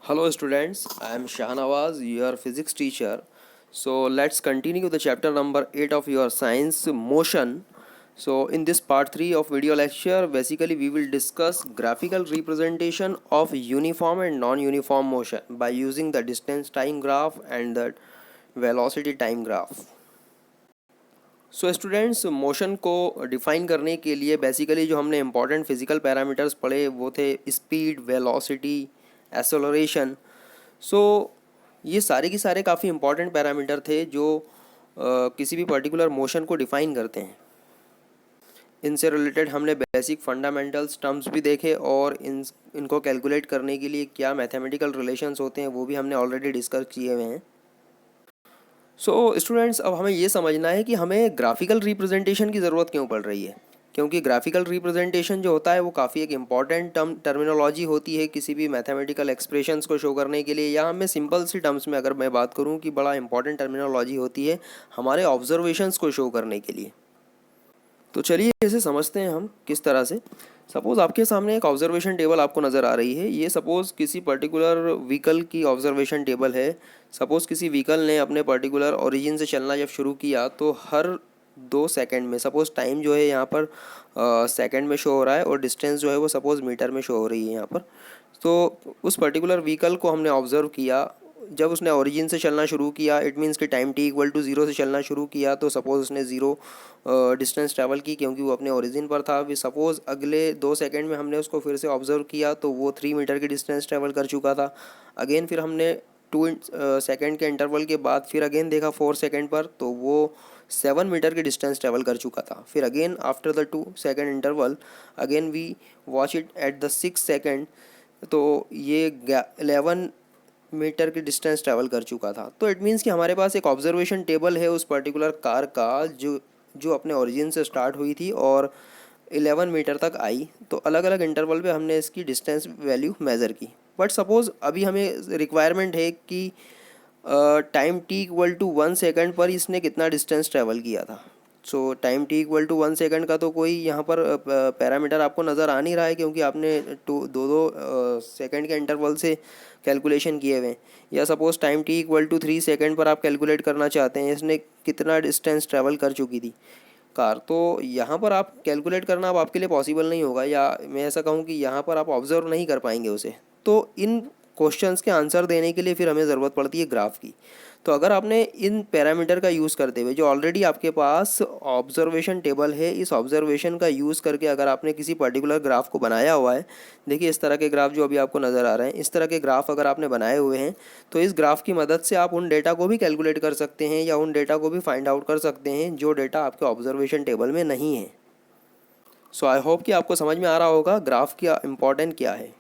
Hello students, I am Shahnawaz, your physics teacher. So let's continue the chapter number 8 of your science motion. So in this part 3 of video lecture, basically we will discuss graphical representation of uniform and non-uniform motion by using the distance time graph and the velocity time graph. So students motion को define करने के लिए basically जो हमने important physical parameters पढ़े वो थे speed, velocity, acceleration. सो ये सारे के सारे काफ़ी इंपॉर्टेंट पैरामीटर थे जो किसी भी पर्टिकुलर मोशन को डिफाइन करते हैं। इनसे रिलेटेड हमने बेसिक फंडामेंटल्स टर्म्स भी देखे और इनको कैलकुलेट करने के लिए क्या मैथमेटिकल रिलेशंस होते हैं वो भी हमने ऑलरेडी डिस्कस किए हुए हैं। सो स्टूडेंट्स अब हमें ये समझना है कि हमें ग्राफिकल रिप्रेजेंटेशन की ज़रूरत क्यों पड़ रही है, क्योंकि ग्राफिकल रिप्रेजेंटेशन जो होता है वो काफ़ी एक इम्पॉर्टेंट टर्मिनोलॉजी होती है किसी भी मैथमेटिकल एक्सप्रेशंस को शो करने के लिए, या हमें सिंपल सी टर्म्स में अगर मैं बात करूँ कि बड़ा इंपॉर्टेंट टर्मिनोलॉजी होती है हमारे ऑब्जर्वेशंस को शो करने के लिए। तो चलिए इसे समझते हैं हम किस तरह से। सपोज़ आपके सामने एक ऑब्जर्वेशन टेबल आपको नज़र आ रही है। ये सपोज़ किसी पर्टिकुलर व्हीकल की ऑब्जर्वेशन टेबल है। सपोज़ किसी व्हीकल ने अपने पर्टिकुलर ओरिजिन से चलना जब शुरू किया तो हर 2 सेकंड में, सपोज़ टाइम जो है यहाँ पर सेकंड में शो हो रहा है और डिस्टेंस जो है वो सपोज़ मीटर में शो हो रही है यहाँ पर। तो उस पर्टिकुलर व्हीकल को हमने ऑब्ज़र्व किया। जब उसने ओरिजिन से चलना शुरू किया, इट मीन्स कि टाइम t इक्वल टू 0 से चलना शुरू किया, तो सपोज़ उसने 0 डिस्टेंस ट्रैवल की क्योंकि वो अपने ओरिजिन पर था। फिर सपोज़ अगले 2 सेकंड में हमने उसको फिर से ऑब्ज़र्व किया तो वो 3 मीटर की डिस्टेंस ट्रैवल कर चुका था। अगेन फिर हमने 2 सेकंड के इंटरवल के बाद फिर अगेन देखा 4 सेकंड पर तो वो 7 मीटर की डिस्टेंस ट्रैवल कर चुका था। फिर again after the 2 second interval again we watch it at the 6 second, तो ये 11 मीटर की डिस्टेंस ट्रैवल कर चुका था। तो इट मीन्स कि हमारे पास एक ऑब्जर्वेशन टेबल है उस पर्टिकुलर कार का जो अपने ओरिजिन से स्टार्ट हुई थी और 11 मीटर तक आई। तो अलग अलग इंटरवल पे हमने इसकी डिस्टेंस वैल्यू मेज़र की। बट सपोज़ अभी हमें रिक्वायरमेंट है कि time t equal to 1 second पर इसने कितना डिस्टेंस ट्रैवल किया था। So time t equal to 1 second का तो कोई यहाँ पर पैरामीटर आपको नज़र आ नहीं रहा है क्योंकि आपने दो दो सेकंड के इंटरवल से कैलकुलेशन किए हुए हैं। या suppose time t equal to 3 second पर आप कैलकुलेट करना चाहते हैं इसने कितना डिस्टेंस ट्रैवल कर चुकी थी कार, तो यहाँ पर आप कैलकुलेट करना अब आपके लिए पॉसिबल नहीं होगा, या मैं ऐसा कहूँ कि यहाँ पर आप ऑब्जर्व नहीं कर पाएंगे उसे। तो इन क्वेश्चंस के आंसर देने के लिए फिर हमें ज़रूरत पड़ती है ग्राफ की। तो अगर आपने इन पैरामीटर का यूज़ करते हुए जो ऑलरेडी आपके पास ऑब्जर्वेशन टेबल है, इस ऑब्जर्वेशन का यूज़ करके अगर आपने किसी पर्टिकुलर ग्राफ को बनाया हुआ है, देखिए इस तरह के ग्राफ जो अभी आपको नज़र आ रहे हैं, इस तरह के ग्राफ अगर आपने बनाए हुए हैं तो इस ग्राफ की मदद से आप उन डेटा को भी कैलकुलेट कर सकते हैं या उन डेटा को भी फाइंड आउट कर सकते हैं जो डेटा आपके ऑब्जर्वेशन टेबल में नहीं है। सो आई होप कि आपको समझ में आ रहा होगा ग्राफ का इम्पोर्टेंट क्या है।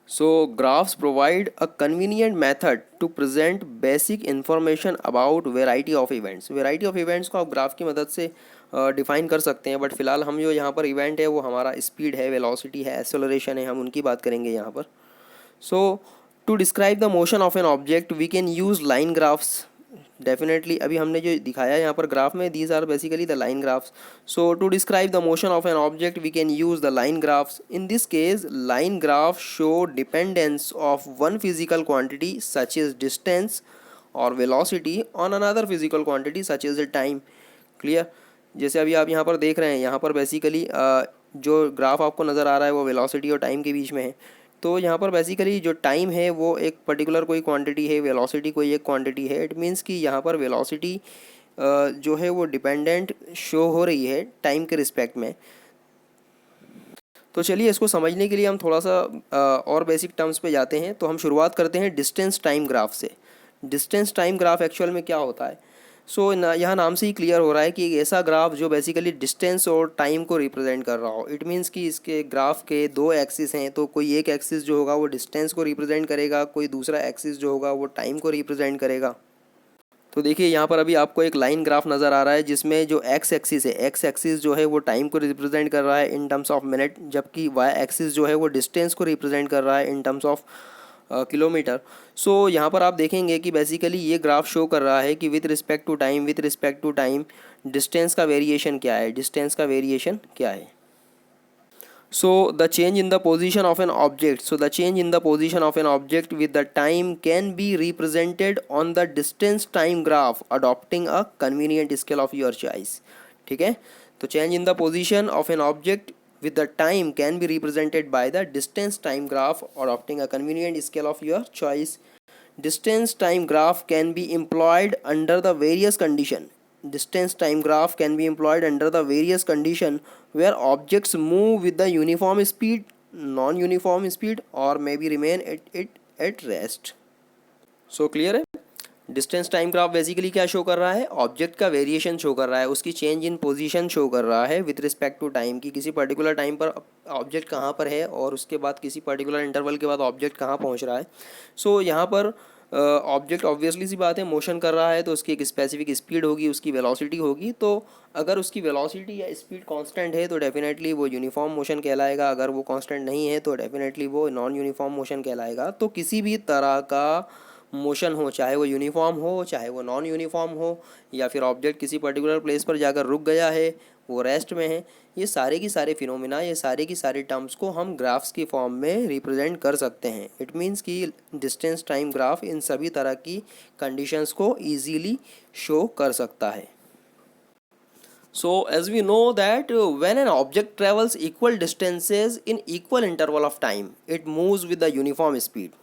So graphs provide a convenient method to present basic information about variety of events. Variety of events को आप ग्राफ की मदद से डिफाइन कर सकते हैं, बट फिलहाल हम जो यहाँ पर इवेंट है वो हमारा स्पीड है, वेलोसिटी है, एक्सेलरेशन है, हम उनकी बात करेंगे यहाँ पर। So to describe the motion of an object we can use line graphs. Definitely अभी हमने जो दिखाया यहाँ पर ग्राफ में, these are basically the line graphs. So to describe the motion of an object we can use the line graphs. In this case line graph show dependence of one physical quantity such is distance और velocity on another physical quantity such is the time. Clear? जैसे अभी आप यहाँ पर देख रहे हैं, यहाँ पर बेसिकली जो ग्राफ आपको नज़र आ रहा है वो वेलोसिटी और टाइम के बीच में है। तो यहाँ पर बेसिकली जो टाइम है वो एक पर्टिकुलर कोई क्वांटिटी है, वेलोसिटी कोई एक क्वांटिटी है। इट मीन्स कि यहाँ पर वेलोसिटी जो है वो डिपेंडेंट शो हो रही है टाइम के रिस्पेक्ट में। तो चलिए इसको समझने के लिए हम थोड़ा सा और बेसिक टर्म्स पे जाते हैं। तो हम शुरुआत करते हैं डिस्टेंस टाइम ग्राफ से। डिस्टेंस टाइम ग्राफ एक्चुअल में क्या होता है? सो यहाँ नाम से ही क्लियर हो रहा है कि एक ऐसा ग्राफ जो बेसिकली डिस्टेंस और टाइम को रिप्रेजेंट कर रहा हो। इट मीन्स कि इसके ग्राफ के 2 एक्सिस हैं, तो कोई एक एक्सिस जो होगा वो डिस्टेंस को रिप्रेजेंट करेगा, कोई दूसरा एक्सिस जो होगा वो टाइम को रिप्रेजेंट करेगा। तो देखिए यहाँ पर अभी आपको एक लाइन ग्राफ नज़र आ रहा है जिसमें जो एक्स एक्सिस है, एक्स एक्सिस जो है वो टाइम को रिप्रेजेंट कर रहा है इन टर्म्स ऑफ मिनट, जबकि वाई एक्सिस जो है वो डिस्टेंस को रिप्रेजेंट कर रहा है इन टर्म्स ऑफ किलोमीटर। सो यहाँ पर आप देखेंगे कि बेसिकली ये ग्राफ शो कर रहा है कि with respect to time distance का वेरिएशन क्या है, डिस्टेंस का वेरिएशन क्या है। So the change in the position of an object, so the change in the position of an object with the time can be represented on the distance time graph adopting a convenient scale of your choice. ठीक है, तो change in the position of an object with the time can be represented by the distance time graph adopting a convenient scale of your choice. Distance time graph can be employed under the various condition. Distance time graph can be employed under the various condition where objects move with the uniform speed, non-uniform speed, or maybe remain at rest. So clear है. Distance time graph basically क्या show कर रहा है, object का variation show कर रहा है, उसकी चेंज इन पोजीशन शो कर रहा है विथ रिस्पेक्ट टू टाइम की किसी पर्टिकुलर टाइम पर ऑब्जेक्ट कहाँ पर है और उसके बाद किसी पर्टिकुलर इंटरवल के बाद ऑब्जेक्ट कहाँ पहुँच रहा है. सो यहाँ पर ऑब्जेक्ट ऑब्वियसली सी बात है मोशन कर रहा है तो उसकी एक स्पेसिफिक स्पीड होगी, उसकी वेलोसिटी होगी. तो अगर उसकी वेलोसिटी या स्पीड कांस्टेंट है तो डेफिनेटली वो यूनिफॉर्म मोशन कहलाएगा. अगर वो कांस्टेंट नहीं है तो डेफिनेटली वो नॉन यूनिफॉर्म मोशन कहलाएगा. तो किसी भी तरह का मोशन हो, चाहे वो यूनिफॉर्म हो चाहे वो नॉन यूनिफॉर्म हो, या फिर ऑब्जेक्ट किसी पर्टिकुलर प्लेस पर जाकर रुक गया है, वो रेस्ट में है, ये सारे की सारे फिनोमिना, ये सारे की सारे टर्म्स को हम ग्राफ्स की फॉर्म में रिप्रेजेंट कर सकते हैं. इट मीन्स कि डिस्टेंस टाइम ग्राफ इन सभी तरह की कंडीशंस को ईजीली शो कर सकता है. So as we know that when an object travels equal distances in equal interval of time, it moves with the uniform speed.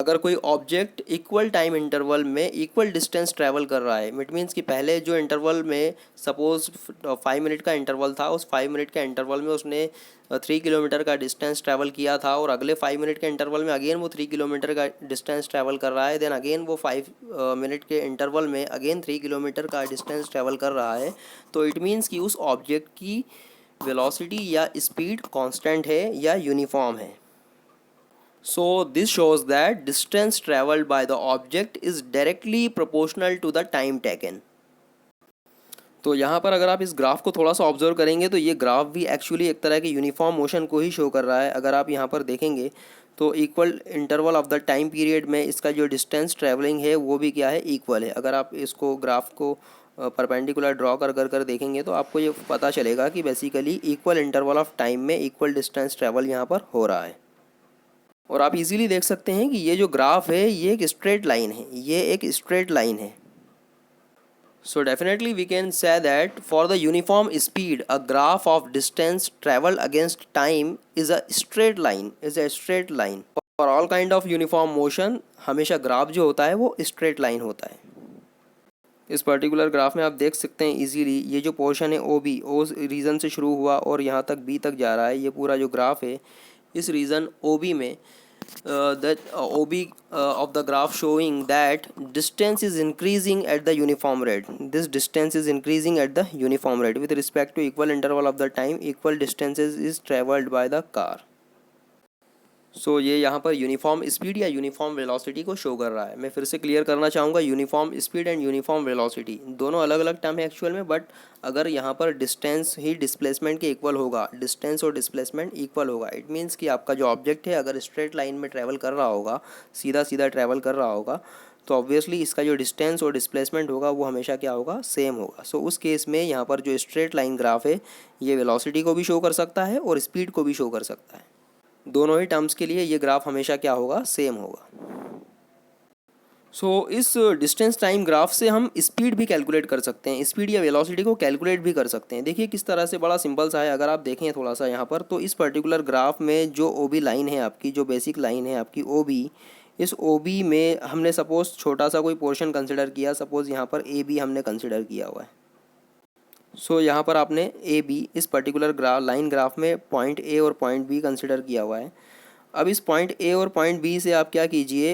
अगर कोई ऑब्जेक्ट इक्वल टाइम इंटरवल में इक्वल डिस्टेंस ट्रैवल कर रहा है, it means कि पहले जो interval में सपोज 5 मिनट का इंटरवल था, उस 5 मिनट के इंटरवल में उसने 3 किलोमीटर का डिस्टेंस ट्रैवल किया था और अगले 5 मिनट के इंटरवल में अगेन वो 3 किलोमीटर का डिस्टेंस ट्रैवल कर रहा है. देन अगेन वो 5 मिनट के इंटरवल में अगेन 3 किलोमीटर का डिस्टेंस ट्रैवल कर रहा है. तो इट मीन्स कि उस ऑब्जेक्ट की वेलोसिटी या स्पीड कांस्टेंट है या यूनिफॉर्म है. So this shows that distance traveled by the object is directly proportional to the time taken. तो यहाँ पर अगर आप इस ग्राफ को थोड़ा सा ऑब्जर्व करेंगे तो ये ग्राफ भी एक्चुअली एक तरह के यूनिफॉर्म मोशन को ही शो कर रहा है. अगर आप यहाँ पर देखेंगे तो equal interval of the time period में इसका जो डिस्टेंस ट्रैवलिंग है वो भी क्या है, इक्वल है. अगर आप इसको ग्राफ को परपेंडिकुलर ड्रॉ कर देखेंगे तो आपको ये पता चलेगा कि basically equal interval of time में इक्वल डिस्टेंस ट्रैवल यहाँ पर हो रहा है. और आप इजीली देख सकते हैं कि ये जो ग्राफ है ये एक स्ट्रेट लाइन है, ये एक स्ट्रेट लाइन है. So definitely we can say that for the uniform speed a graph of distance travelled against time is a straight line. For all kind of uniform motion हमेशा graph जो होता है वो straight line होता है. इस particular graph में आप देख सकते हैं इजीली ये जो पोर्शन है ओ बी, ओ रीजन से शुरू हुआ और यहाँ तक बी तक जा रहा है. ये पूरा जो ग्राफ है इस रीजन ओ बी में that OB of the graph showing that distance is increasing at the uniform rate. This distance is increasing at the uniform rate with respect to equal interval of the time equal distances is traveled by the car. सो ये यहाँ पर uniform speed या uniform velocity को show कर रहा है. मैं फिर से क्लियर करना चाहूँगा, uniform speed and uniform velocity दोनों अलग अलग टर्म है एक्चुअल में. बट अगर यहाँ पर डिस्टेंस ही डिस्प्लेसमेंट के इक्वल होगा, डिस्टेंस और डिस्प्लेसमेंट इक्वल होगा, इट मीन्स कि आपका जो ऑब्जेक्ट है अगर स्ट्रेट लाइन में ट्रैवल कर रहा होगा, सीधा सीधा ट्रैवल कर रहा होगा, तो ऑब्वियसली इसका जो डिस्टेंस और डिस्प्लेसमेंट होगा वो हमेशा क्या होगा, सेम होगा. सो उस केस में यहाँ पर जो स्ट्रेट लाइन ग्राफ है ये वेलोसिटी को भी शो कर सकता है और स्पीड को भी शो कर सकता है. दोनों ही टर्म्स के लिए ये ग्राफ हमेशा क्या होगा, सेम होगा. सो इस डिस्टेंस टाइम ग्राफ से हम स्पीड भी कैलकुलेट कर सकते हैं, स्पीड या वेलोसिटी को कैलकुलेट भी कर सकते हैं. देखिए किस तरह से, बड़ा सिंपल सा है. अगर आप देखें थोड़ा सा यहाँ पर तो इस पर्टिकुलर ग्राफ में जो ओ बी लाइन है आपकी, जो बेसिक लाइन है आपकी ओ बी, इस ओ बी में हमने सपोज छोटा सा कोई पोर्शन कंसिडर किया, सपोज यहाँ पर ए बी हमने कंसिडर किया हुआ है. सो यहाँ पर आपने ए बी इस पर्टिकुलर लाइन ग्राफ में पॉइंट ए और पॉइंट बी कंसिडर किया हुआ है. अब इस पॉइंट ए और पॉइंट बी से आप क्या कीजिए,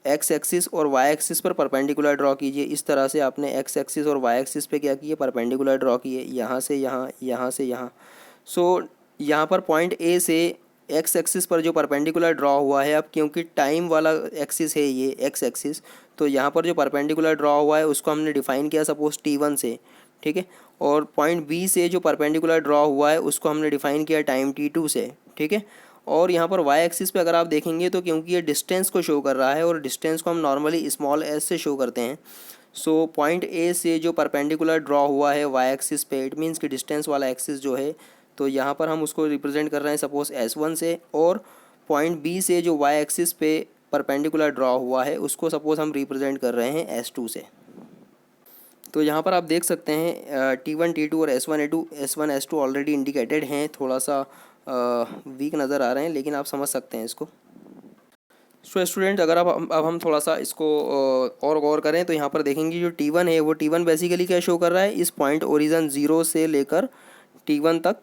एक्स एक्सिस और वाई एक्सिस पर परपेंडिकुलर ड्रॉ कीजिए. इस तरह से आपने एक्स एक्सिस और वाई एक्सिस पे क्या किए, परपेंडिकुलर ड्रॉ किए, यहाँ से यहाँ, यहाँ से यहाँ. सो यहाँ पर पॉइंट ए से एक्स एक्सिस पर जो परपेंडिकुलर ड्रॉ हुआ है, अब क्योंकि टाइम वाला एक्सिस है ये एक्स एक्सिस, तो यहाँ पर जो परपेंडिकुलर ड्रॉ हुआ है उसको हमने डिफाइन किया सपोज T1 से, ठीक है. और पॉइंट बी से जो परपेंडिकुलर ड्रॉ हुआ है उसको हमने डिफाइन किया टाइम T2 से, ठीक है. और यहाँ पर वाई एक्सिस पे अगर आप देखेंगे तो क्योंकि ये डिस्टेंस को शो कर रहा है और डिस्टेंस को हम नॉर्मली स्मॉल एस से शो करते हैं, सो पॉइंट ए से जो परपेंडिकुलर ड्रॉ हुआ है वाई एक्सिस पे, इट मीन्स कि डिस्टेंस वाला एक्सिस जो है, तो यहाँ पर हम उसको रिप्रेजेंट कर रहे हैं सपोज S1 से, और पॉइंट बी से जो y एक्सिस पे परपेंडिकुलर ड्रॉ हुआ है उसको सपोज हम रिप्रेजेंट कर रहे हैं S2 से। तो यहाँ पर आप देख सकते हैं T1 T2 और S1 S2 ऑलरेडी इंडिकेटेड हैं, थोड़ा सा वीक नज़र आ रहे हैं, लेकिन आप समझ सकते हैं इसको। सो स्टूडेंट, अगर अब हम थोड़ा सा इसको और गौर करें तो यहाँ पर देखेंगे जो T1 है वो T1 बेसिकली क्या शो कर रहा है, इस पॉइंट ओरिजिन 0 से लेकर T1 तक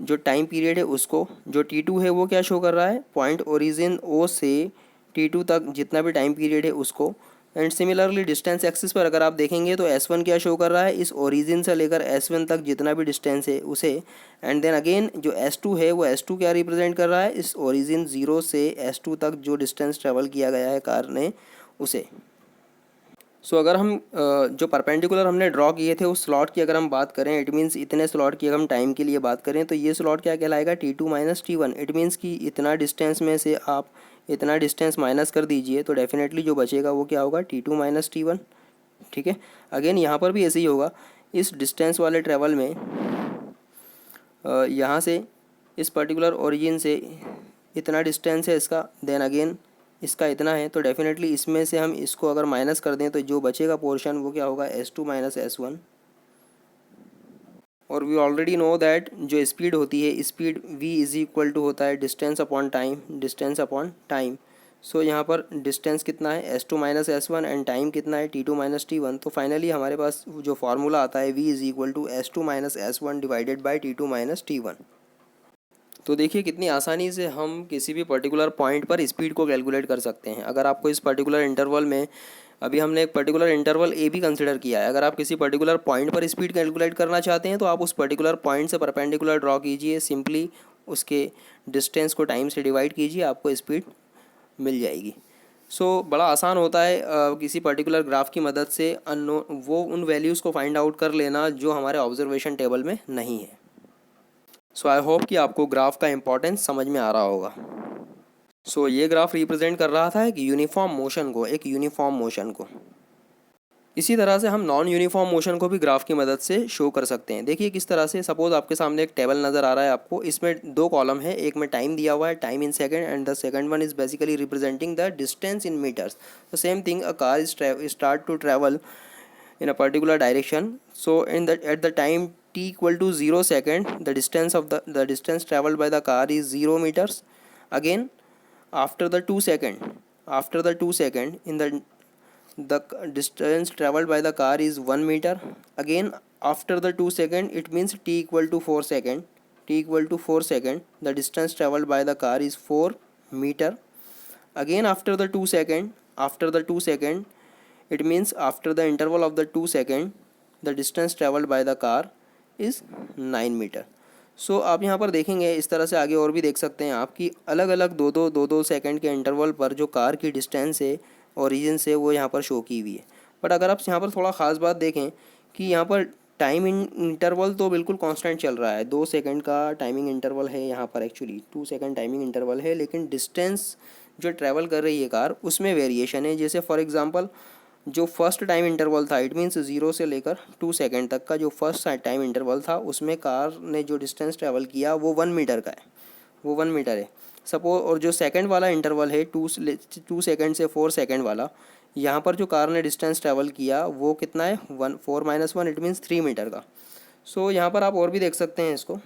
जो टाइम पीरियड है उसको। जो T2 है वो क्या शो कर रहा है, पॉइंट ओरिजिन O से T2 तक जितना भी टाइम पीरियड है उसको। एंड सिमिलरली डिस्टेंस एक्सिस पर अगर आप देखेंगे तो S1 क्या शो कर रहा है, इस ओरिजिन से लेकर S1 तक जितना भी डिस्टेंस है उसे। एंड देन अगेन जो S2 है वो S2 क्या रिप्रेजेंट कर रहा है, इस ओरिजिन 0 से S2 तक जो डिस्टेंस ट्रेवल किया गया है कार ने उसे। सो अगर हम जो परपेंडिकुलर हमने ड्रॉ किए थे उस स्लॉट की अगर हम बात करें, इट मीन्स इतने स्लॉट की अगर हम टाइम के लिए बात करें तो ये स्लॉट क्या कहलाएगा, T2 minus T1। It means कि इतना डिस्टेंस में से आप इतना डिस्टेंस माइनस कर दीजिए तो डेफिनेटली जो बचेगा वो क्या होगा, T2 माइनस T1। ठीक है, अगेन यहाँ पर भी ऐसे ही होगा, इस डिस्टेंस वाले ट्रेवल में यहाँ से इस पर्टिकुलर ओरिजिन से इतना डिस्टेंस है इसका, देन अगेन इसका इतना है, तो डेफिनेटली इसमें से हम इसको अगर माइनस कर दें तो जो बचेगा पोर्शन वो क्या होगा, S2 माइनस S1। और वी ऑलरेडी नो दैट जो स्पीड होती है, speed v is equal to होता है डिस्टेंस अपॉन टाइम। सो यहाँ पर डिस्टेंस कितना है, S2 minus S1, and time कितना है, T2 माइनस T1। तो फाइनली हमारे पास जो फार्मूला आता है v is equal to S2 minus S1 divided by T2 minus T1। तो देखिए कितनी आसानी से हम किसी भी पर्टिकुलर पॉइंट पर स्पीड को कैलकुलेट कर सकते हैं। अगर आपको इस पर्टिकुलर इंटरवल में, अभी हमने एक पर्टिकुलर इंटरवल ए भी कंसिडर किया है, अगर आप किसी पर्टिकुलर पॉइंट पर स्पीड कैलकुलेट करना चाहते हैं तो आप उस पर्टिकुलर पॉइंट से परपेंडिकुलर ड्रॉ कीजिए, सिंपली उसके डिस्टेंस को टाइम से डिवाइड कीजिए, आपको स्पीड मिल जाएगी। सो बड़ा आसान होता है किसी पर्टिकुलर ग्राफ की मदद से अननोन वो उन वैल्यूज़ को फाइंड आउट कर लेना जो हमारे ऑब्जर्वेशन टेबल में नहीं है। सो आई होप कि आपको ग्राफ का इम्पोर्टेंस समझ में आ रहा होगा। सो ये ग्राफ रिप्रेजेंट कर रहा था एक यूनिफॉर्म मोशन को। इसी तरह से हम नॉन यूनिफॉर्म मोशन को भी ग्राफ की मदद से शो कर सकते हैं। देखिए किस तरह से, सपोज आपके सामने एक टेबल नज़र आ रहा है आपको, इसमें दो कॉलम है, एक में टाइम दिया हुआ है, time in second, and the second one is basically representing the distance in metres. The same thing, a car is start to travel in a particular direction. So at the time t equal to 0 second, the distance traveled by the car is 0 meters. Again after the 2 second in the distance traveled by the car is 1 meter. Again after the 2 second, it means t equal to 4 second, the distance traveled by the car is 4 meter. Again after the 2 second, it means after the interval of the 2 second, the distance traveled by the car is 9 metre. So आप यहाँ पर देखेंगे इस तरह से आगे और भी देख सकते हैं आप कि अलग अलग दो सेकंड के इंटरवल पर जो कार की डिस्टेंस है ओरिजिन से वो यहाँ पर शो की हुई है। बट अगर आप यहाँ पर थोड़ा ख़ास बात देखें कि यहाँ पर टाइम इंटरवल तो बिल्कुल कांस्टेंट चल रहा है, 2 सेकंड का टाइमिंग इंटरवल है यहाँ पर, एक्चुअली 2 सेकंड टाइमिंग इंटरवल है, लेकिन डिस्टेंस जो ट्रैवल कर रही है कार उसमें वेरिएशन है। जैसे फॉर एग्ज़ाम्पल जो फर्स्ट टाइम इंटरवल था, इट मीन्स 0 से लेकर 2 सेकंड तक का जो फर्स्ट टाइम इंटरवल था उसमें कार ने जो डिस्टेंस ट्रैवल किया वो 1 मीटर का है, वो 1 मीटर है सपोज। और जो सेकंड वाला इंटरवल है 2 सेकंड से 4 सेकंड वाला, यहाँ पर जो कार ने डिस्टेंस ट्रैवल किया वो कितना है, 4 - 1, इट मीन्स 3 मीटर का। सो यहाँ पर आप और भी देख सकते हैं इसको।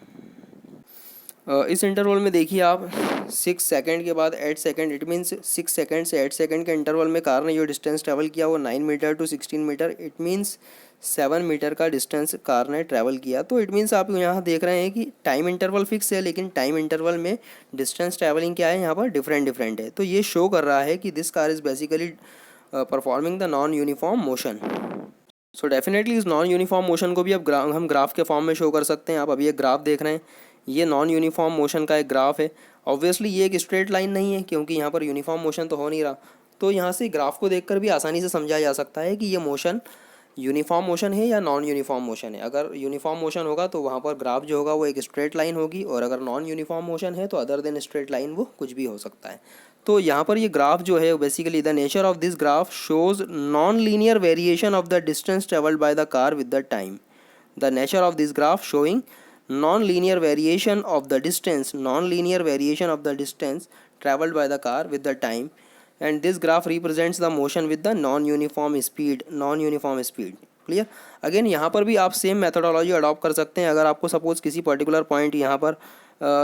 इस इंटरवल में देखिए आप 6 सेकंड के बाद 8 सेकंड, इट मीन्स 6 सेकंड से 8 सेकंड के इंटरवल में कार ने जो डिस्टेंस ट्रैवल किया वो 9 metre to 16 metre, it means 7 metre का डिस्टेंस कार ने ट्रैवल किया। तो इट मीन्स आप यहाँ देख रहे हैं कि टाइम इंटरवल फिक्स है, लेकिन टाइम इंटरवल में डिस्टेंस ट्रैवलिंग क्या है यहाँ पर डिफरेंट है। तो ये शो कर रहा है कि this car is basically performing the non uniform motion. So definitely इस नॉन यूनिफॉर्म मोशन को भी अब हम ग्राफ के फॉर्म में शो कर सकते हैं। आप अभी एक ग्राफ देख रहे हैं, ये नॉन यूनिफॉर्म मोशन का एक ग्राफ है। ऑब्वियसली ये एक स्ट्रेट लाइन नहीं है क्योंकि यहाँ पर यूनिफॉर्म मोशन तो हो नहीं रहा। तो यहाँ से ग्राफ को देखकर भी आसानी से समझा जा सकता है कि ये मोशन यूनिफॉर्म मोशन है या नॉन यूनिफॉर्म मोशन है। अगर यूनिफॉर्म मोशन होगा तो वहाँ पर ग्राफ जो होगा वो एक स्ट्रेट लाइन होगी, और अगर नॉन यूनिफॉर्म मोशन है तो अदर देन स्ट्रेट लाइन वो कुछ भी हो सकता है। तो यहाँ पर ये ग्राफ जो है basically the nature of this graph shows non linear variation of the distance travelled by the car with the time. The nature of this graph showing non-linear variation of the distance, non-linear variation of the distance traveled by the car with the time, and this graph represents the motion with the non-uniform speed, non-uniform speed. Clear. Again यहाँ पर भी आप same methodology adopt कर सकते हैं. अगर आपको suppose किसी पर्टिकुलर पॉइंट यहाँ पर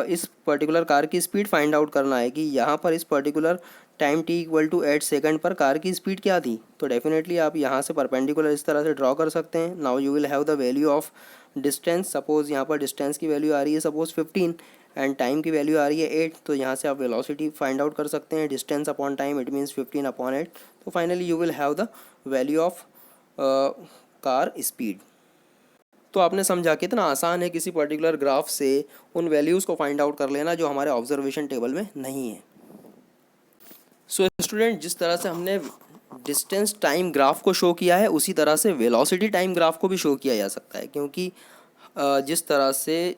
इस पर्टिकुलर कार की स्पीड फाइंड आउट करना है कि यहाँ पर इस particular time t equal to 8 second पर कार की स्पीड क्या थी, तो डेफिनेटली आप यहाँ से परपेंडिकुलर इस तरह से ड्रॉ कर सकते हैं. Now you will have the value of distance. Suppose यहाँ पर डिस्टेंस की वैल्यू आ रही है सपोज 15 एंड टाइम की वैल्यू आ रही है 8, तो यहाँ से आप वेलोसिटी फाइंड आउट कर सकते हैं. Distance upon time it means 15 upon 8. तो finally you will have the value of car speed. तो आपने समझा कितना आसान है किसी पर्टिकुलर ग्राफ से उन वैल्यूज़ को फाइंड आउट कर लेना जो हमारे ऑब्जर्वेशन टेबल में नहीं है. सो स्टूडेंट, जिस तरह से हमने डिस्टेंस टाइम ग्राफ को शो किया है उसी तरह से वेलोसिटी टाइम ग्राफ को भी शो किया जा सकता है, क्योंकि जिस तरह से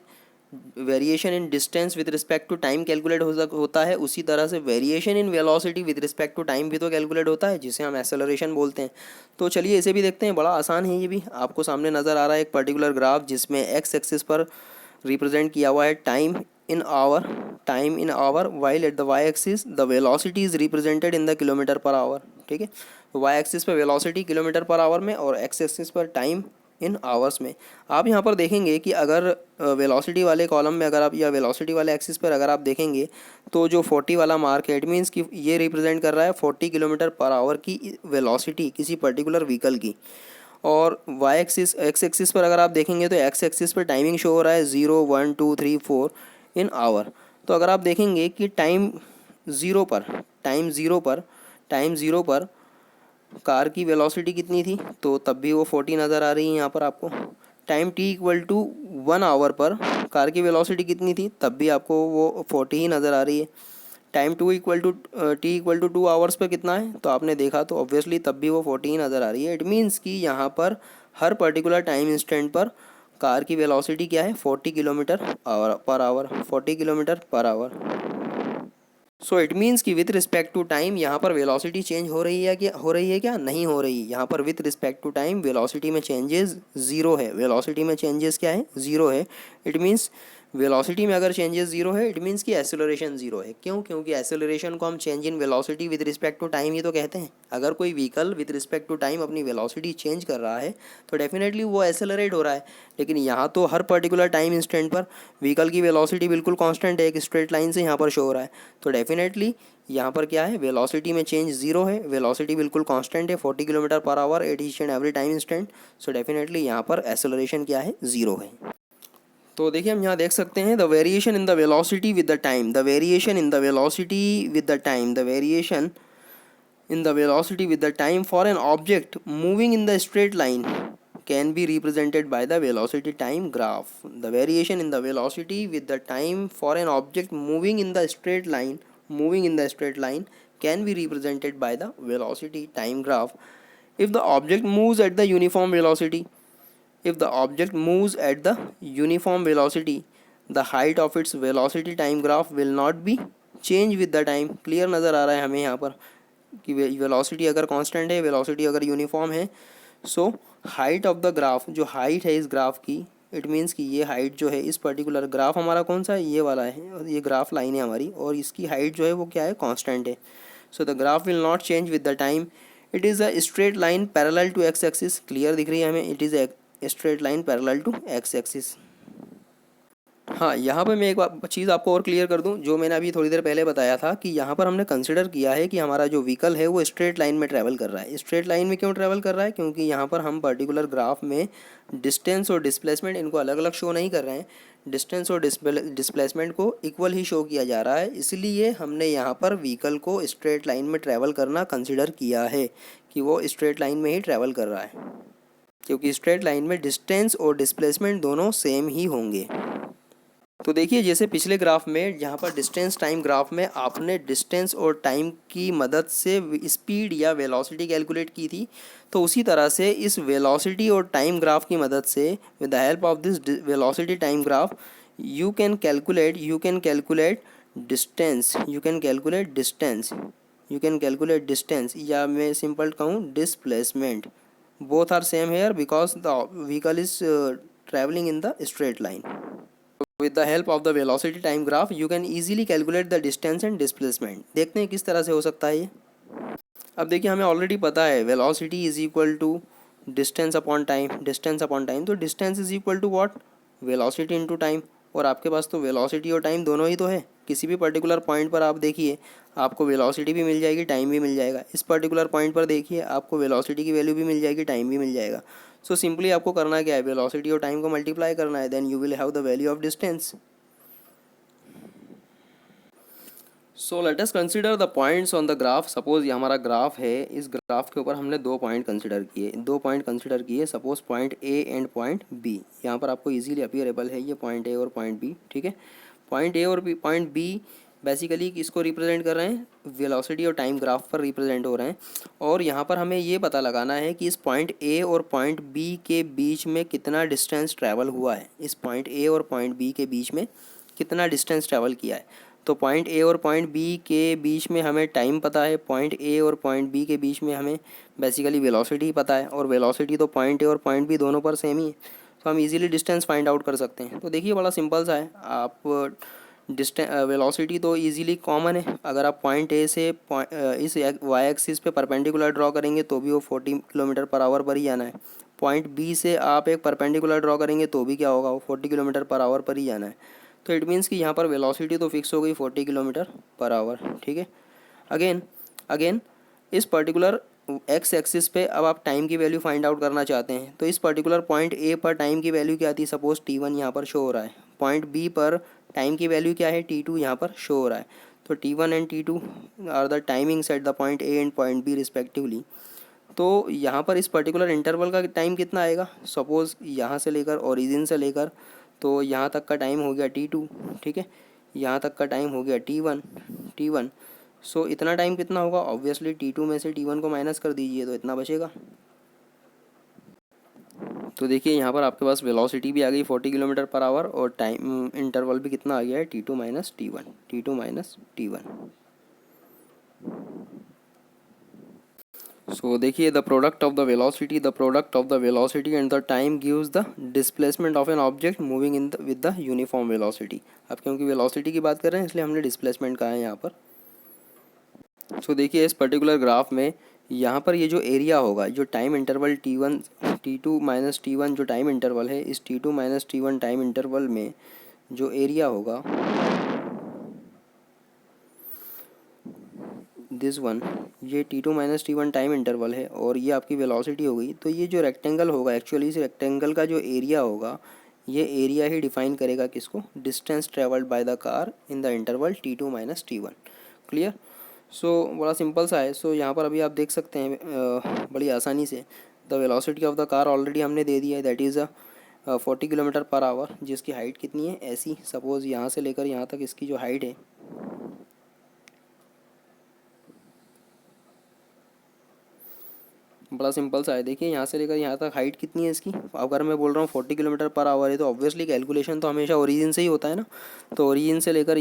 variation in distance with respect to time calculate होता है उसी तरह से variation in velocity with respect to time भी तो कैलकुलेट होता है, जिसे हम एक्सेलरेशन बोलते हैं. तो चलिए इसे भी देखते हैं. बड़ा आसान है ये भी. आपको सामने नज़र आ रहा है एक पर्टिकुलर ग्राफ जिसमें एक्स एक्सिस पर रिप्रेजेंट किया हुआ है time in hour while at the y axis the velocity is represented in the kilometre per hour. ठीक है, वाई एक्सिस पर वेलोसिटी किलोमीटर पर आवर में और एक्स एक्सिस पर टाइम इन आवर्स में. आप यहाँ पर देखेंगे कि अगर वेलोसिटी वाले कॉलम में अगर आप या वेलोसिटी वाले एक्सिस पर अगर आप देखेंगे तो जो 40 वाला मार्क है इट मीन्स कि ये रिप्रेजेंट कर रहा है 40 किलोमीटर पर आवर की वेलोसिटी किसी पर्टिकुलर व्हीकल की. और वाई एक्सिस एक्स एक्सिस पर अगर आप देखेंगे तो एक्स एक्सिस पर टाइमिंग शो हो रहा है 0 1 2 3 4 इन आवर. तो अगर आप देखेंगे कि टाइम ज़ीरो पर कार की वेलोसिटी कितनी थी, तो तब भी वो 40 नज़र आ रही है यहाँ पर आपको. Time t equal to 1 hour पर कार की वेलोसिटी कितनी थी, तब भी आपको वो 40 ही नज़र आ रही है. Time t equal to 2 hours पर कितना है, तो आपने देखा तो ऑब्वियसली तब भी वो 40 ही नज़र आ रही है. इट मीन्स कि यहाँ पर हर पर्टिकुलर टाइम इंस्टेंट पर कार की वेलोसिटी क्या है 40 kilometre per our, 40 kilometre per our. So it means कि विथ रिस्पेक्ट टू टाइम यहाँ पर वेलोसिटी चेंज हो रही है क्या नहीं हो रही. यहाँ पर with respect to time velocity में चेंजेस ज़ीरो है. वेलोसिटी में चेंजेस क्या है, ज़ीरो है. इट मीन्स वेलोसिटी में अगर चेंजेस ज़ीरो है इट मीन्स कि एक्सेलरेशन ज़ीरो है. क्यों? क्योंकि एक्सेलरेशन को हम change in velocity with respect to time ही तो कहते हैं. अगर कोई व्हीकल विद रिस्पेक्ट टू टाइम अपनी वेलोसिटी चेंज कर रहा है तो डेफिनेटली वो एक्सेलरेट हो रहा है. लेकिन यहाँ तो हर पर्टिकुलर टाइम इंस्टेंट पर व्हीकल की वेलोसिटी बिल्कुल कांस्टेंट है, एक स्ट्रेट लाइन से यहाँ पर शो हो रहा है. तो डेफिनेटली यहाँ पर क्या है, वेलोसिटी में चेंज ज़ीरो है, वेलोसिटी बिल्कुल कांस्टेंट है 40 kilometre per our at each and every time instant. So definitely यहाँ पर एक्सेलरेशन क्या है, ज़ीरो है. तो देखिए हम यहाँ देख सकते हैं the variation in the velocity with the time, the variation in the velocity with the time, the variation in the velocity with the time for an object moving in the straight line can be represented by the velocity time graph. The variation in the velocity with the time for an object moving in the straight line can be represented by the velocity time graph. If the object moves at the uniform velocity, the height of its velocity time graph will not be change with the time. Clear नज़र आ रहा है हमें यहाँ पर कि velocity अगर constant है, velocity अगर यूनिफॉर्म है, so height of the graph, जो हाइट है इस ग्राफ की, इट मीन्स कि ये हाइट जो है इस पर्टिकुलर ग्राफ हमारा कौन सा है, ये वाला है, और ये ग्राफ लाइन है हमारी, और इसकी हाइट जो है वो क्या है, कांस्टेंट है. So the graph will not change with the time. It is a straight line parallel to x axis. Clear दिख रही है हमें, it is a straight line parallel to x axis. हाँ, यहाँ पर मैं एक चीज़ आपको और क्लियर कर दूँ, जो मैंने अभी थोड़ी देर पहले बताया था कि यहाँ पर हमने कंसिडर किया है कि हमारा जो व्हीकल है वो स्ट्रेट लाइन में ट्रैवल कर रहा है. स्ट्रेट लाइन में क्यों ट्रैवल कर रहा है, क्योंकि यहाँ पर हम पर्टिकुलर ग्राफ में डिस्टेंस और डिस्प्लेसमेंट इनको अलग अलग शो नहीं कर रहे हैं. डिस्टेंस और डिस्प्लेसमेंट को इक्वल ही शो किया जा रहा है. इसलिए हमने यहाँ पर व्हीकल को स्ट्रेट लाइन में ट्रैवल करना कंसिडर किया है कि वो स्ट्रेट लाइन में ही ट्रैवल कर रहा है, क्योंकि स्ट्रेट लाइन में डिस्टेंस और डिस्प्लेसमेंट दोनों सेम ही होंगे. तो देखिए जैसे पिछले ग्राफ में जहाँ पर डिस्टेंस टाइम ग्राफ में आपने डिस्टेंस और टाइम की मदद से स्पीड या वेलोसिटी कैलकुलेट की थी, तो उसी तरह से इस वेलोसिटी और टाइम ग्राफ की मदद से with the help of this velocity time graph you can calculate distance या मैं सिंपल कहूँ displacement. Both are same here because the vehicle is travelling in the straight line. With the help of the velocity time graph you can easily calculate the distance and displacement. देखते हैं किस तरह से हो सकता है ये। अब देखिए हमें ऑलरेडी पता है velocity is equal to distance upon time, distance upon time, तो distance is equal to what, velocity into time. और आपके पास तो वेलोसिटी और टाइम दोनों ही तो है। किसी भी पर्टिकुलर पॉइंट पर आप देखिए आपको वेलोसिटी भी मिल जाएगी, टाइम भी मिल जाएगा। इस पर्टिकुलर पॉइंट पर देखिए आपको वेलोसिटी की वैल्यू भी मिल जाएगी, टाइम भी मिल जाएगा। सो सिंपली आपको करना क्या है, वेलोसिटी और टाइम को मल्टीप्लाई करना है, then you will have the value of distance. So let us consider the points on the graph. Suppose ये हमारा ग्राफ है, इस ग्राफ के ऊपर हमने दो पॉइंट कंसिडर किए। Suppose point A and point B, यहाँ पर आपको इजीली अपीयरेबल है ये पॉइंट ए और पॉइंट बी, ठीक है। पॉइंट ए और पॉइंट बी बेसिकली किसको रिप्रेजेंट कर रहे हैं, वेलोसिटी और टाइम ग्राफ पर रिप्रेजेंट हो रहे हैं। और यहाँ पर हमें ये पता लगाना है कि इस पॉइंट ए और पॉइंट बी के बीच में कितना डिस्टेंस ट्रैवल हुआ है। इस पॉइंट ए और पॉइंट बी के बीच में कितना डिस्टेंस ट्रैवल किया है। तो पॉइंट ए और पॉइंट बी के बीच में हमें टाइम पता है, पॉइंट ए और पॉइंट बी के बीच में हमें बेसिकली वेलोसिटी पता है, और वेलोसिटी तो पॉइंट ए और पॉइंट बी दोनों पर सेम ही है। तो हम इजीली डिस्टेंस फाइंड आउट कर सकते हैं। तो देखिए बड़ा सिंपल सा है, आप वेलोसिटी तो इजीली कॉमन है। अगर आप पॉइंट ए से इस वाई एक्सिस पे परपेंडिकुलर ड्रॉ करेंगे तो भी वो 40 किलोमीटर पर आवर पर ही आना है। पॉइंट बी से आप एक परपेंडिकुलर ड्रॉ करेंगे तो भी क्या होगा, वो 40 किलोमीटर पर आवर पर ही आना है। तो इट मीन्स कि यहाँ पर वेलोसिटी तो फिक्स हो गई 40 किलोमीटर पर आवर, ठीक है। अगेन अगेन इस पर्टिकुलर एक्स एक्सिस पे अब आप टाइम की वैल्यू फाइंड आउट करना चाहते हैं। तो इस पर्टिकुलर पॉइंट ए पर टाइम की वैल्यू क्या थी, सपोज T1 यहाँ पर शो हो रहा है। पॉइंट बी पर टाइम की वैल्यू क्या है, T2 यहाँ पर शो हो रहा है। तो T1 and T2 are the timings at the point A and point B respectively. तो यहाँ पर इस पर्टिकुलर इंटरवल का टाइम कितना आएगा, सपोज़ यहाँ से लेकर ओरिजिन से लेकर तो यहाँ तक का टाइम हो गया T2, ठीक है। यहाँ तक का टाइम हो गया T1। सो इतना टाइम कितना होगा, ऑब्वियसली T2 में से T1 को माइनस कर दीजिए तो इतना बचेगा। तो देखिए यहाँ पर आपके पास वेलोसिटी भी आ गई 40 किलोमीटर पर आवर, और टाइम इंटरवल भी कितना आ गया है, T2 माइनस T1। सो देखिए the product of the velocity and the time gives the displacement of an object moving in with the uniform velocity. अब क्योंकि वेलोसिटी की बात कर रहे हैं इसलिए हमने डिस्प्लेसमेंट कहा है यहाँ पर। सो देखिए इस पर्टिकुलर ग्राफ में यहाँ पर ये जो एरिया होगा, जो time interval T2 minus T1 जो टाइम इंटरवल है, इस T2 minus T1 time interval में जो एरिया होगा दिस वन, ये T2 minus T1 time interval है और ये आपकी वेलोसिटी हो गई। तो ये जो रेक्टेंगल होगा, एक्चुअली इस रेक्टेंगल का जो एरिया होगा, ये एरिया ही डिफाइन करेगा किसको, distance travelled by the car in the interval T2 minus T1। Clear. So बड़ा सिंपल सा है। सो यहाँ पर अभी आप देख सकते हैं बड़ी आसानी से the velocity of the car already हमने दे दिया है, that is 40 kilometre per our, जिसकी हाइट कितनी है ऐसी, सपोज़ यहाँ से लेकर यहाँ तक इसकी जो हाइट है बड़ा सिंपल सा है। देखिए यहाँ से लेकर यहाँ तक हाइट कितनी है इसकी, अगर मैं बोल रहा हूँ 40 किलोमीटर पर आवर है तो ऑब्वियसली कैलकुलेशन तो हमेशा ओरिजिन से ही होता है ना। तो ओरिजिन से लेकर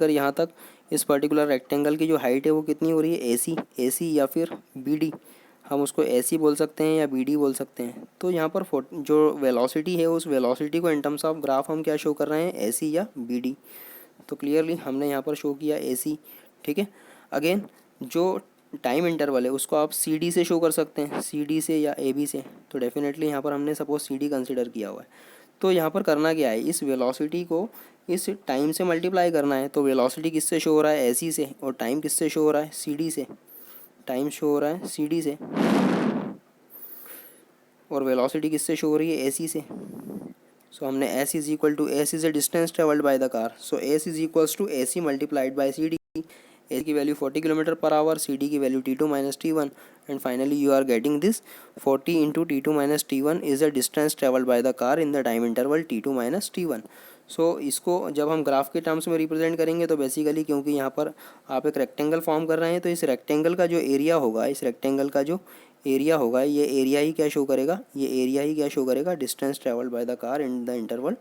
यहाँ तक इस पर्टिकुलर रेक्टेंगल की जो हाइट है वो कितनी हो रही है, AC या फिर BD, हम उसको AC बोल सकते हैं या BD बोल सकते हैं। तो यहाँ पर जो वेलोसिटी है उस वेलोसिटी को इन टर्म्स ऑफ ग्राफ हम क्या शो कर रहे हैं, AC या BD। तो क्लियरली हमने यहाँ पर शो किया AC, ठीक है। अगेन जो टाइम इंटरवल है उसको आप CD से शो कर सकते हैं, CD से या AB से। तो डेफिनेटली यहाँ पर हमने सपोज CD कंसिडर किया हुआ है। तो यहाँ पर करना क्या है, इस वेलोसिटी को इस टाइम से मल्टीप्लाई करना है। तो वेलोसिटी किससे शो हो रहा है, AC से, और टाइम किससे शो हो रहा है, CD से। टाइम शो हो रहा है CD से और वेलोसिटी किससे शो हो रही है, AC से। सो हमने S is is a distance travelled by the car. So S is equals to AC multiplied by CD। A की value 40 kilometre per hour, CD की value T2 minus T1, and finally you are getting this 40 into T2 minus T1 is the distance travelled by the car in the time interval T2 minus T1। So इसको जब हम graph के terms में represent करेंगे तो basically क्योंकि यहाँ पर आप एक रेक्टेंगल फॉर्म कर रहे हैं तो इस रेक्टेंगल का जो एरिया होगा, ये एरिया ही क्या शो करेगा, distance travelled by the car in the interval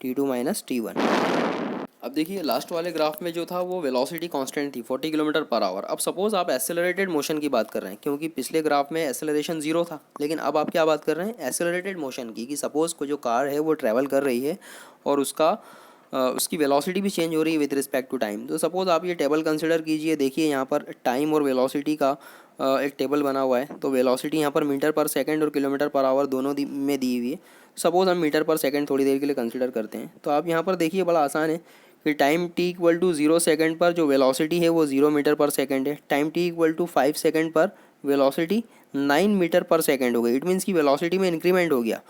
T2 minus T1। अब देखिए लास्ट वाले ग्राफ में जो था वो वेलोसिटी कांस्टेंट थी 40 किलोमीटर पर आवर। अब सपोज आप एक्सेलरेटेड मोशन की बात कर रहे हैं, क्योंकि पिछले ग्राफ में एक्सेलरेशन 0 था, लेकिन अब आप क्या बात कर रहे हैं, एक्सेलरेटेड मोशन की, कि सपोज को जो कार है वो ट्रैवल कर रही है और उसका उसकी वेलोसिटी भी चेंज हो रही है विद रिस्पेक्ट टू टाइम। तो सपोज़ आप ये टेबल कंसिडर कीजिए, देखिए यहाँ पर टाइम और वेलोसिटी का एक टेबल बना हुआ है। तो वेलोसिटी यहाँ पर मीटर पर सेकंड और किलोमीटर पर आवर दोनों में दी हुई है। सपोज़ हम मीटर पर सेकंड थोड़ी देर के लिए कंसिडर करते हैं। तो आप यहाँ पर देखिए बड़ा आसान है कि time t equal to 0 second पर जो वेलोसिटी है वो 0 मीटर पर सेकेंड है। Time t equal to 5 second पर वेलोसिटी 9 मीटर पर सेकेंड हो गई। इट मीन्स की वेलोसिटी में इंक्रीमेंट हो गया।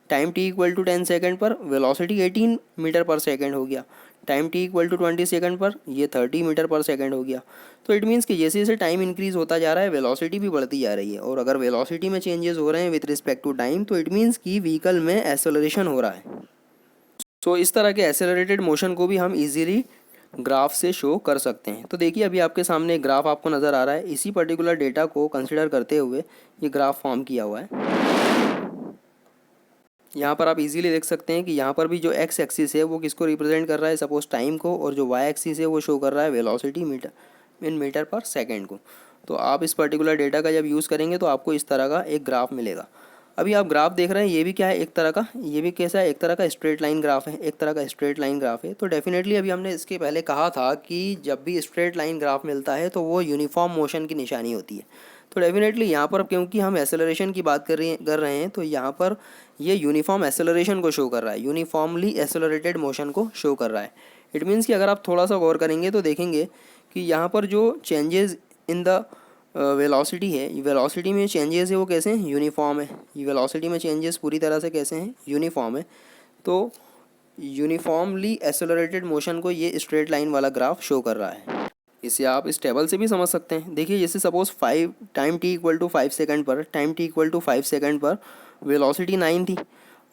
Time t equal to 10 second पर वेलोसिटी 18 मीटर पर सेकेंड हो गया। Time t equal to 20 second पर ये 30 मीटर पर सेकेंड हो गया। तो इट मीन्स कि जैसे जैसे टाइम इंक्रीज़ होता जा रहा है वेलोसिटी भी बढ़ती जा रही है। और अगर वेलोसिटी में चेंजेस हो रहे हैं विथ रिस्पेक्ट टू टाइम तो इट मीन्स कि व्हीकल में एक्सेलरेशन हो रहा है। सो इस तरह के एक्सेलरेटेड मोशन को भी हम इजीली ग्राफ से शो कर सकते हैं। तो देखिए अभी आपके सामने एक ग्राफ आपको नज़र आ रहा है। इसी पर्टिकुलर डेटा को कंसिडर करते हुए ये ग्राफ फॉर्म किया हुआ है। यहाँ पर आप इजीली देख सकते हैं कि यहाँ पर भी जो एक्स एक्सिस है वो किसको रिप्रेजेंट कर रहा है, सपोज टाइम को, और जो वाई एक्सिस है वो शो कर रहा है वेलोसिटी मीटर पर सेकेंड को। तो आप इस पर्टिकुलर डेटा का जब यूज़ करेंगे तो आपको इस तरह का एक ग्राफ मिलेगा। अभी आप ग्राफ देख रहे हैं, ये भी क्या है, एक तरह का, ये भी कैसा है, एक तरह का स्ट्रेट लाइन ग्राफ है, एक तरह का स्ट्रेट लाइन ग्राफ है। तो डेफिनेटली अभी हमने इसके पहले कहा था कि जब भी स्ट्रेट लाइन ग्राफ मिलता है तो वो यूनिफॉर्म मोशन की निशानी होती है। तो डेफिनेटली यहाँ पर क्योंकि हम एक्सेलरेशन की बात कर रहे हैं तो यहाँ पर ये यूनिफॉर्म एक्सेलरेशन को शो कर रहा है, यूनिफॉर्मली एक्सेलरेटेड मोशन को शो कर रहा है। इट मीन्स कि अगर आप थोड़ा सा गौर करेंगे तो देखेंगे कि यहाँ पर जो चेंजेस इन द वेलोसिटी है, वेलोसिटी में चेंजेस है वो कैसे हैं, यूनिफॉर्म है। ये वेलोसिटी में चेंजेस पूरी तरह से कैसे हैं, यूनिफॉर्म है। तो यूनिफॉर्मली एक्सेलरेटेड मोशन को ये स्ट्रेट लाइन वाला ग्राफ शो कर रहा है। इसे आप इस टेबल से भी समझ सकते हैं। देखिए जैसे suppose 5 time t equal to 5 second पर, time t equal to 5 second पर वेलोसिटी 9 थी।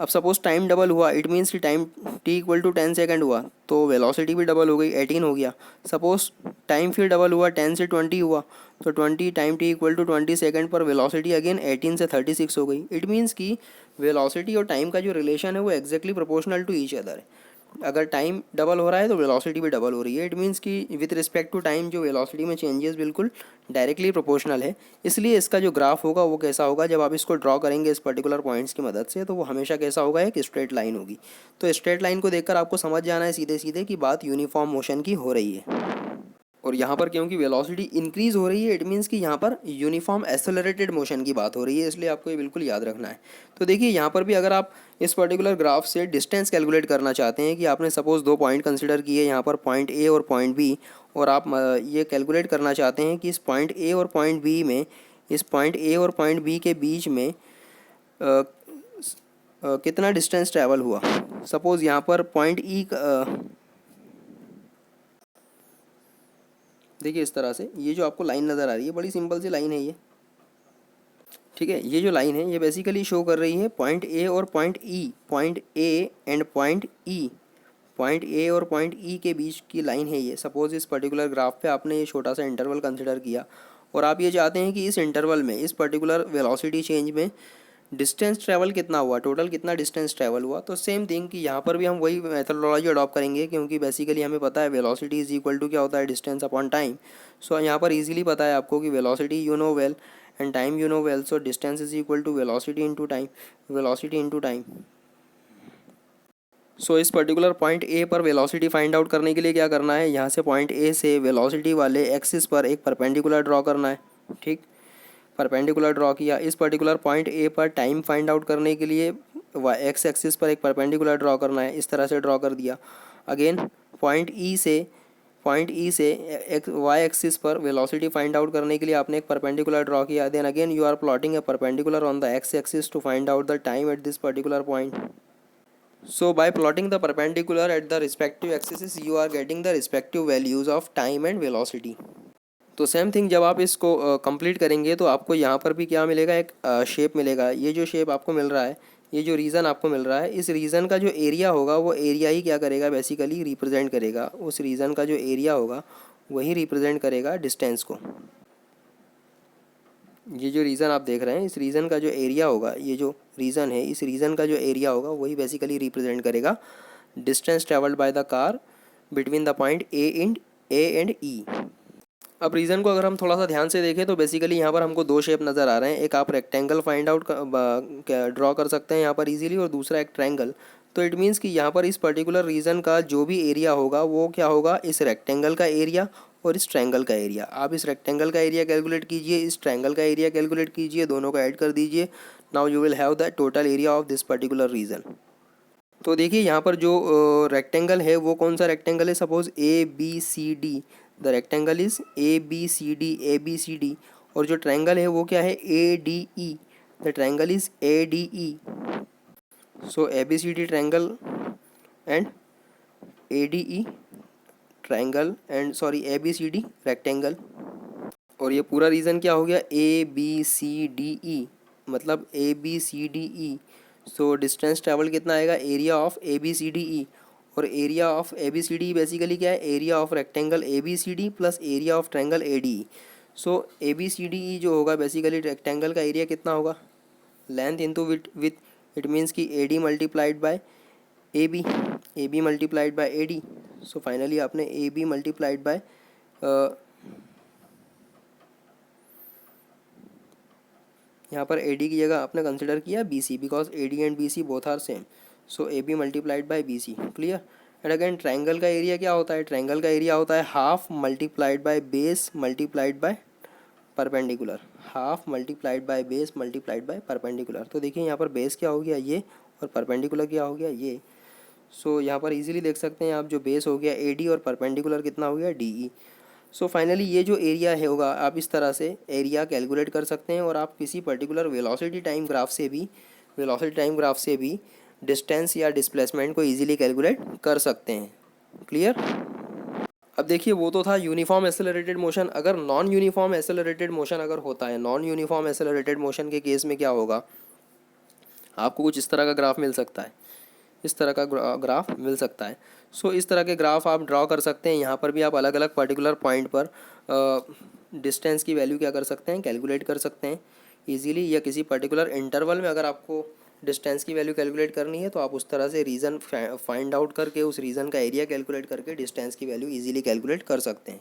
अब सपोज टाइम डबल हुआ, इट मीन्स कि time t equal to 10 second हुआ तो वेलोसिटी भी डबल हो गई, 18 हो गया। सपोज टाइम फिर डबल हुआ, 10 से 20 हुआ तो 20 time t equal to 20 second पर वेलोसिटी अगेन 18 से 36 हो गई। इट मीन्स कि वेलोसिटी और टाइम का जो रिलेशन है वो exactly proportional to each other है। अगर टाइम डबल हो रहा है तो वेलोसिटी भी डबल हो रही है। इट मीन्स कि विथ रिस्पेक्ट टू टाइम जो वेलोसिटी में चेंजेस बिल्कुल डायरेक्टली प्रोपोर्शनल है। इसलिए इसका जो ग्राफ होगा वो कैसा होगा, जब आप इसको ड्रॉ करेंगे इस पर्टिकुलर पॉइंट्स की मदद से तो वो हमेशा कैसा होगा, एक स्ट्रेट लाइन होगी। तो स्ट्रेट लाइन को देखकर आपको समझ जाना है सीधे सीधे कि बात यूनिफॉर्म मोशन की हो रही है। और यहाँ पर क्योंकि वेलोसिटी इंक्रीज़ हो रही है इट मीन्स कि यहाँ पर यूनिफॉर्म एक्सेलरेटेड मोशन की बात हो रही है, इसलिए आपको ये बिल्कुल याद रखना है। तो देखिए यहाँ पर भी अगर आप इस पर्टिकुलर ग्राफ से डिस्टेंस कैलकुलेट करना चाहते हैं कि आपने सपोज़ दो पॉइंट कंसिडर किए यहाँ पर, पॉइंट ए और पॉइंट बी, और आप ये कैलकुलेट करना चाहते हैं कि इस पॉइंट ए और पॉइंट बी में, इस पॉइंट ए और पॉइंट बी के बीच में कितना डिस्टेंस ट्रैवल हुआ। सपोज़ यहाँ पर पॉइंट ई देखिए इस तरह से ये जो आपको लाइन नज़र आ रही है बड़ी सिंपल सी लाइन है ये, ठीक है। ये जो लाइन है ये बेसिकली शो कर रही है पॉइंट ए और point E, point A and point E, point A और पॉइंट ई के बीच की लाइन है ये। सपोज़ इस पर्टिकुलर ग्राफ पे आपने ये छोटा सा इंटरवल कंसिडर किया और आप ये चाहते हैं कि इस इंटरवल में, इस पर्टिकुलर वेलोसिटी चेंज में डिस्टेंस ट्रैवल कितना हुआ, टोटल कितना डिस्टेंस ट्रैवल हुआ। तो सेम थिंग कि यहाँ पर भी हम वही मेथडोलॉजी अडॉप्ट करेंगे क्योंकि बेसिकली हमें पता है वेलोसिटी इज इक्वल टू क्या होता है, डिस्टेंस अपॉन टाइम। सो यहाँ पर इजीली पता है आपको कि velocity you know well and time you know well, so distance is equal to velocity into time, velocity into time. So इस पर्टिकुलर पॉइंट ए पर वेलोसिटी फाइंड आउट करने के लिए क्या करना है, यहाँ से पॉइंट ए से वेलोसिटी वाले एक्सिस पर एक परपेंडिकुलर ड्रॉ करना है, ठीक। परपेंडिकुलर ड्रॉ किया। इस पर्टिकुलर पॉइंट ए पर टाइम फाइंड आउट करने के लिए एक्स एक्सिस पर एक परपेंडिकुलर ड्रॉ करना है, इस तरह से ड्रॉ कर दिया। अगेन पॉइंट ई से एक वाई एक्सिस पर वेलोसिटी फाइंड आउट करने के लिए आपने एक परपेंडिकुलर ड्रॉ किया। Then again you are plotting a perpendicular on the x axis to find out the time at this particular point. So by plotting the perpendicular at the respective axes you are getting the respective values of time and velocity। तो same thing जब आप इसको complete करेंगे तो आपको यहाँ पर भी क्या मिलेगा, एक शेप मिलेगा। ये जो शेप आपको मिल रहा है, ये जो रीज़न आपको मिल रहा है, इस रीज़न का जो एरिया होगा वो एरिया ही क्या करेगा, बेसिकली रिप्रेजेंट करेगा। उस रीज़न का जो एरिया होगा वही रिप्रेजेंट करेगा डिस्टेंस को। ये जो रीज़न आप देख रहे हैं, इस रीज़न का जो एरिया होगा, ये जो रीज़न है, इस रीज़न का जो एरिया होगा वही बेसिकली रिप्रेजेंट करेगा distance travelled by the car between the point A and E. अब रीज़न को अगर हम थोड़ा सा ध्यान से देखें तो बेसिकली यहाँ पर हमको दो शेप नज़र आ रहे हैं। एक आप रेक्टेंगल फाइंड आउट ड्रॉ कर सकते हैं यहाँ पर इजीली, और दूसरा एक ट्रायंगल। तो इट मीन्स कि यहाँ पर इस पर्टिकुलर रीजन का जो भी एरिया होगा वो क्या होगा, इस रेक्टेंगल का एरिया और इस ट्रायंगल का एरिया। आप इस रेक्टेंगल का एरिया कैलकुलेट कीजिए, इस ट्रायंगल का एरिया कैलकुलेट कीजिए, दोनों को ऐड कर दीजिए। Now you will have the total area of this particular region. तो देखिए यहाँ पर जो रेक्टेंगल है वो कौन सा रेक्टेंगल है, suppose A B C D, the rectangle is A B C D, A B C D. और जो ट्रायंगल है वो क्या है, A D E, the triangle is A D E. So A B C D triangle and A D E triangle and sorry A B C D rectangle. और ये पूरा reason क्या हो गया, ए बी सी डी ई, मतलब A B C D E. So distance travel कितना आएगा, area of A B C D E. और area of A B C D basically क्या है, area of rectangle A B C D plus area of triangle A D E. So A B C D E जो होगा basically rectangle का area कितना होगा, length into width, it means कि A D multiplied by A B multiplied by A D. So finally आपने A B multiplied bye यहाँ पर A D की जगह आपने कंसिडर किया B C, because A D and B C both are same. So A B multiplied by B C, clear. And again triangle का area क्या होता है, ट्रायंगल का एरिया होता है half multiplied by base multiplied by perpendicular, half multiplied by base multiplied by perpendicular. तो देखिए यहाँ पर बेस क्या हो गया ये, और परपेंडिकुलर क्या हो गया ये। सो यहाँ पर इजीली देख सकते हैं आप, जो बेस हो गया ए डी और परपेंडिकुलर कितना हो गया डी ई। सो फाइनली ये जो एरिया है होगा, आप इस तरह से एरिया कैलकुलेट कर सकते हैं। और आप किसी पर्टिकुलर वेलोसिटी टाइम ग्राफ से भी डिस्टेंस या डिस्प्लेसमेंट को इजीली कैलकुलेट कर सकते हैं, क्लियर। अब देखिए वो तो था यूनिफॉर्म एक्सेलरेटेड मोशन। अगर नॉन यूनिफॉर्म एक्सेलरेटेड मोशन अगर होता है, नॉन यूनिफॉर्म एक्सेलरेटेड मोशन के केस में क्या होगा, आपको कुछ इस तरह का ग्राफ मिल सकता है, इस तरह का ग्राफ मिल सकता है। सो इस तरह के ग्राफ आप ड्रॉ कर सकते हैं। यहाँ पर भी आप अलग अलग पर्टिकुलर पॉइंट पर डिस्टेंस की वैल्यू क्या कर सकते हैं, कैलकुलेट कर सकते हैं इजीली। या किसी पर्टिकुलर इंटरवल में अगर आपको डिस्टेंस की वैल्यू कैलकुलेट करनी है तो आप उस तरह से रीजन फाइंड आउट करके उस रीजन का एरिया कैलकुलेट करके डिस्टेंस की वैल्यू इजीली कैलकुलेट कर सकते हैं।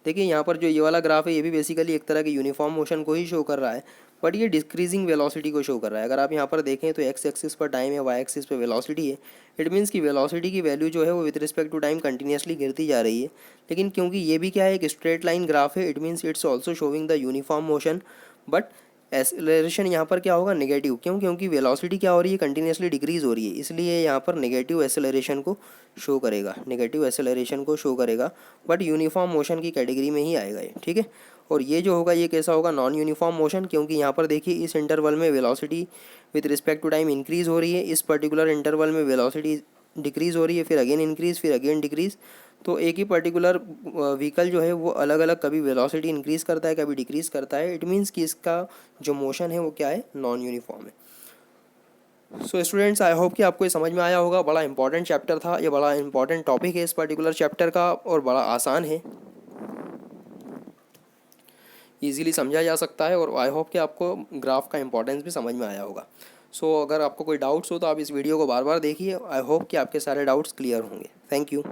देखिए यहाँ पर जो ये वाला ग्राफ है ये भी बेसिकली एक तरह के यूनिफॉर्म मोशन को ही शो कर रहा है, बट ये डिक्रीजिंग वेलोसिटी को शो कर रहा है। अगर आप यहाँ पर देखें तो एक्स एक्सिस पर टाइम है, वाई एक्सिस पर वेलोसिटी है। इट मीन्स कि वेलोसिटी की वैल्यू जो है वो with respect to time continuously गिरती जा रही है। लेकिन क्योंकि ये भी क्या है, एक स्ट्रेट लाइन ग्राफ है, it means it's also showing the uniform motion, but acceleration यहाँ पर क्या होगा, नेगेटिव। क्यों, क्योंकि वेलोसिटी क्या हो रही है, कंटिन्यूसली डिक्रीज हो रही है, इसलिए यहाँ पर नेगेटिव एक्सेलरेशन को शो करेगा, नेगेटिव एक्सेलरेशन को शो करेगा। बट यूनिफॉर्म मोशन की कैटेगरी में ही आएगा ये, ठीक है। और ये जो होगा ये कैसा होगा, नॉन यूनिफॉर्म मोशन, क्योंकि यहाँ पर देखिए इस इंटरवल में velocity with respect to time increase हो रही है, इस पर्टिकुलर इंटरवल में वेलोसिटी डिक्रीज हो रही है, फिर अगेन इंक्रीज, फिर अगेन डिक्रीज। तो एक ही पर्टिकुलर व्हीकल जो है वो अलग अलग कभी वेलोसिटी इंक्रीज़ करता है, कभी डिक्रीज़ करता है। इट मीन्स कि इसका जो मोशन है वो क्या है, नॉन यूनिफॉर्म है। सो स्टूडेंट्स, आई होप कि आपको ये समझ में आया होगा। बड़ा इंपॉर्टेंट चैप्टर था ये, बड़ा इंपॉर्टेंट टॉपिक है इस पर्टिकुलर चैप्टर का, और बड़ा आसान है, ईजिली समझा जा सकता है। और आई होप कि आपको ग्राफ का इंपॉर्टेंस भी समझ में आया होगा। सो अगर आपको कोई डाउट्स हो तो आप इस वीडियो को बार बार देखिए। आई होप कि आपके सारे डाउट्स क्लियर होंगे। Thank you.